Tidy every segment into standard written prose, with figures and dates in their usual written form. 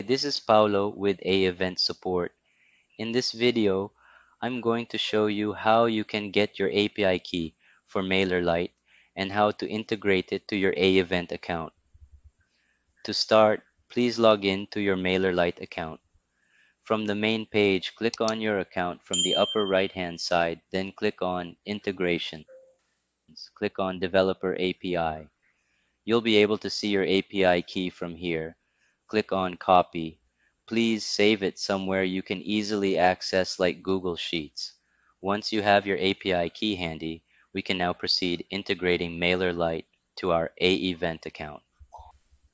this is Paulo with AEvent support. In this video, I'm going to show you how you can get your API key for MailerLite and how to integrate it to your AEvent account. To start, please log in to your MailerLite account. From the main page, click on your account from the upper right-hand side, then click on Integrations. Click on Developer API. You'll be able to see your API key from here. Click on Copy. Please save it somewhere you can easily access like Google Sheets. Once you have your API key handy, we can now proceed integrating MailerLite to our AEvent account.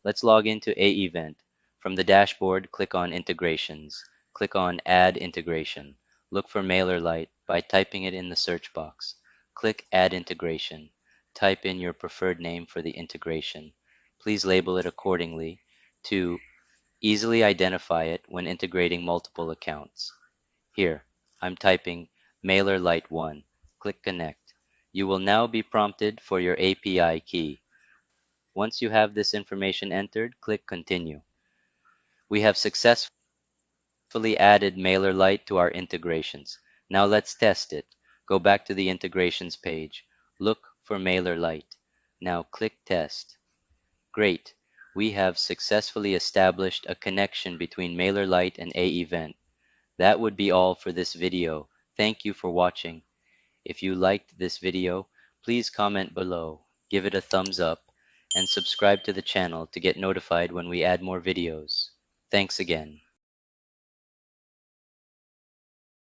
Let's log into AEvent. From the dashboard, click on Integrations. Click on Add Integration. Look for MailerLite by typing it in the search box. Click Add Integration. Type in your preferred name for the integration. Please label it accordingly to easily identify it when integrating multiple accounts. Here, I'm typing MailerLite 1. Click Connect. You will now be prompted for your API key. Once you have this information entered, click Continue. We have successfully added MailerLite to our integrations. Now let's test it. Go back to the integrations page. Look for MailerLite. Now click Test. Great. We have successfully established a connection between MailerLite and AEvent. That would be all for this video. Thank you for watching. If you liked this video, please comment below, give it a thumbs up, and subscribe to the channel to get notified when we add more videos. Thanks again.